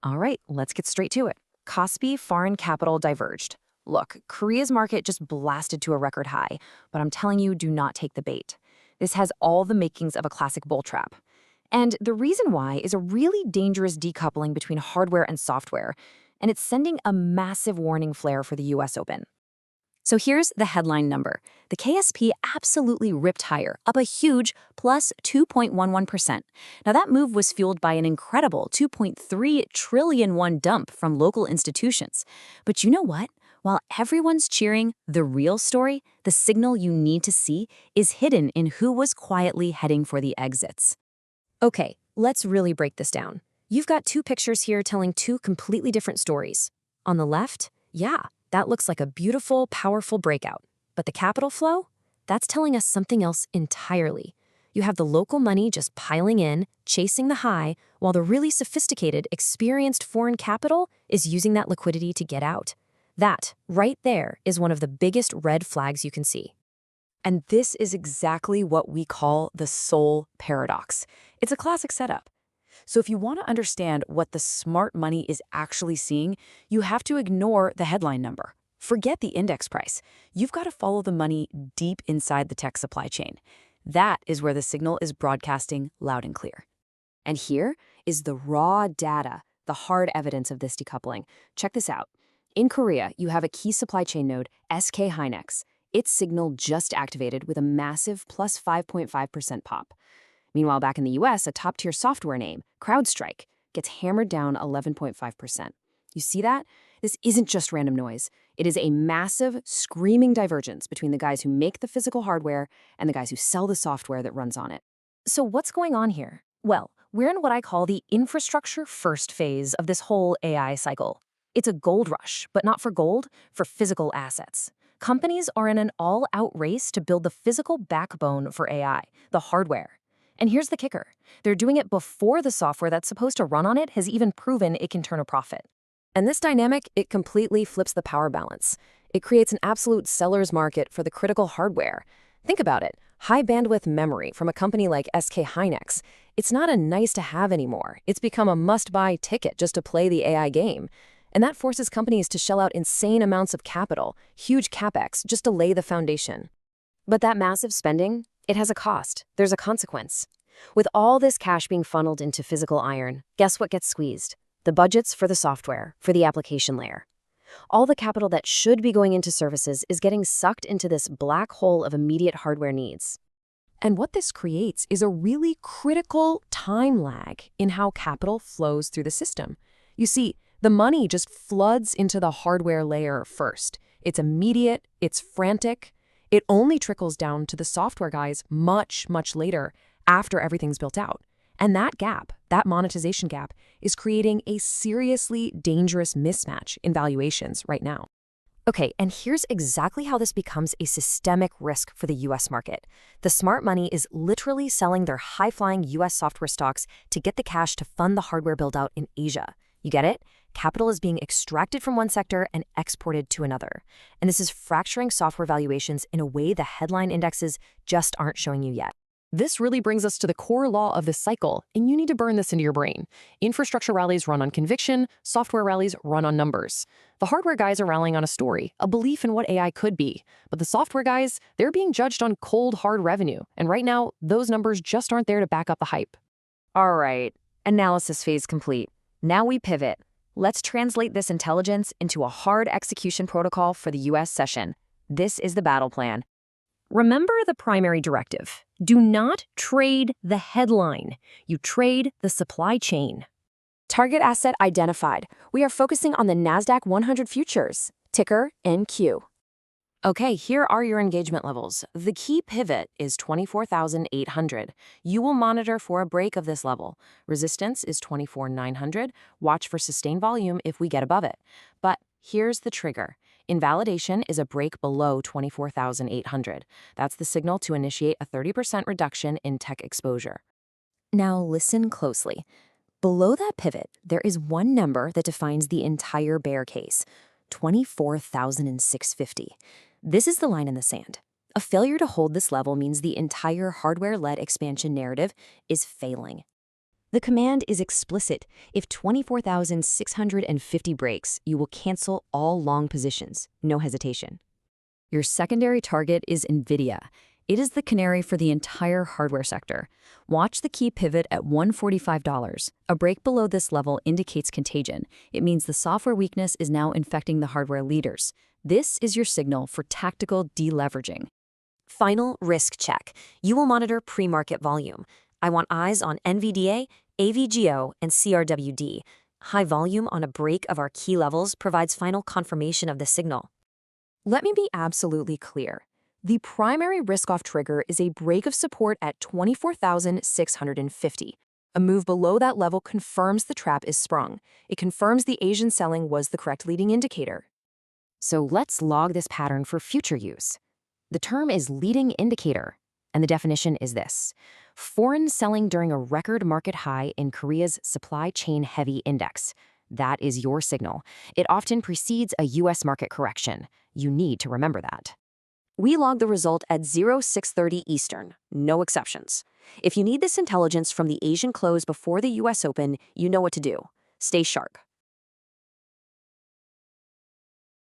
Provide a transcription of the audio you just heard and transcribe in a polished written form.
All right, let's get straight to it. KOSPI foreign capital diverged. Look, Korea's market just blasted to a record high, but I'm telling you, do not take the bait. This has all the makings of a classic bull trap. And the reason why is a really dangerous decoupling between hardware and software, and it's sending a massive warning flare for the US Open. So here's the headline number. The KSP absolutely ripped higher, up a huge plus 2.11%. Now that move was fueled by an incredible 2.3 trillion won dump from local institutions. But you know what? While everyone's cheering, the real story, the signal you need to see, is hidden in who was quietly heading for the exits. Okay, let's really break this down. You've got two pictures here telling two completely different stories. On the left, yeah, that looks like a beautiful, powerful breakout. But the capital flow? That's telling us something else entirely. You have the local money just piling in, chasing the high, while the really sophisticated, experienced foreign capital is using that liquidity to get out. That, right there, is one of the biggest red flags you can see. And this is exactly what we call the SEOUL paradox. It's a classic setup. So if you want to understand what the smart money is actually seeing, you have to ignore the headline number. Forget the index price. You've got to follow the money deep inside the tech supply chain. That is where the signal is broadcasting loud and clear. And here is the raw data, the hard evidence of this decoupling. Check this out. In Korea, you have a key supply chain node, SK Hynix. Its signal just activated with a massive plus 5.5% pop. Meanwhile, back in the US, a top-tier software name, CrowdStrike, gets hammered down 11.5%. You see that? This isn't just random noise. It is a massive, screaming divergence between the guys who make the physical hardware and the guys who sell the software that runs on it. So what's going on here? Well, we're in what I call the infrastructure first phase of this whole AI cycle. It's a gold rush, but not for gold, for physical assets. Companies are in an all-out race to build the physical backbone for AI, the hardware. And here's the kicker. They're doing it before the software that's supposed to run on it has even proven it can turn a profit. And this dynamic, it completely flips the power balance. It creates an absolute seller's market for the critical hardware. Think about it. High bandwidth memory from a company like SK Hynix. It's not a nice-to-have anymore. It's become a must-buy ticket just to play the AI game. And that forces companies to shell out insane amounts of capital, huge capex, just to lay the foundation. But that massive spending, it has a cost. There's a consequence. With all this cash being funneled into physical iron, guess what gets squeezed? The budgets for the software, for the application layer. All the capital that should be going into services is getting sucked into this black hole of immediate hardware needs. And what this creates is a really critical time lag in how capital flows through the system. You see, the money just floods into the hardware layer first. It's immediate, it's frantic. It only trickles down to the software guys much, much later after everything's built out. And that gap, that monetization gap, is creating a seriously dangerous mismatch in valuations right now. Okay, and here's exactly how this becomes a systemic risk for the US market. The smart money is literally selling their high-flying US software stocks to get the cash to fund the hardware build-out in Asia. You get it? Capital is being extracted from one sector and exported to another. And this is fracturing software valuations in a way the headline indexes just aren't showing you yet. This really brings us to the core law of this cycle, and you need to burn this into your brain. Infrastructure rallies run on conviction, software rallies run on numbers. The hardware guys are rallying on a story, a belief in what AI could be. But the software guys, they're being judged on cold, hard revenue. And right now, those numbers just aren't there to back up the hype. All right, analysis phase complete. Now we pivot. Let's translate this intelligence into a hard execution protocol for the US session. This is the battle plan. Remember the primary directive. Do not trade the headline. You trade the supply chain. Target asset identified. We are focusing on the Nasdaq 100 futures, ticker NQ. Okay, here are your engagement levels. The key pivot is 24,800. You will monitor for a break of this level. Resistance is 24,900. Watch for sustained volume if we get above it. But here's the trigger. Invalidation is a break below 24,800. That's the signal to initiate a 30% reduction in tech exposure. Now listen closely. Below that pivot, there is one number that defines the entire bear case, 24,650. This is the line in the sand. A failure to hold this level means the entire hardware-led expansion narrative is failing. The command is explicit. If 24,650 breaks, you will cancel all long positions. No hesitation. Your secondary target is Nvidia. It is the canary for the entire hardware sector. Watch the key pivot at $145. A break below this level indicates contagion. It means the software weakness is now infecting the hardware leaders. This is your signal for tactical deleveraging. Final risk check. You will monitor pre-market volume. I want eyes on NVDA, AVGO, and CRWD. High volume on a break of our key levels provides final confirmation of the signal. Let me be absolutely clear. The primary risk-off trigger is a break of support at 24,650. A move below that level confirms the trap is sprung. It confirms the Asian selling was the correct leading indicator. So let's log this pattern for future use. The term is leading indicator, and the definition is this: foreign selling during a record market high in Korea's supply chain heavy index. That is your signal. It often precedes a U.S. market correction. You need to remember that. We log the result at 0630 Eastern, no exceptions. If you need this intelligence from the Asian close before the U.S. Open, you know what to do. Stay sharp.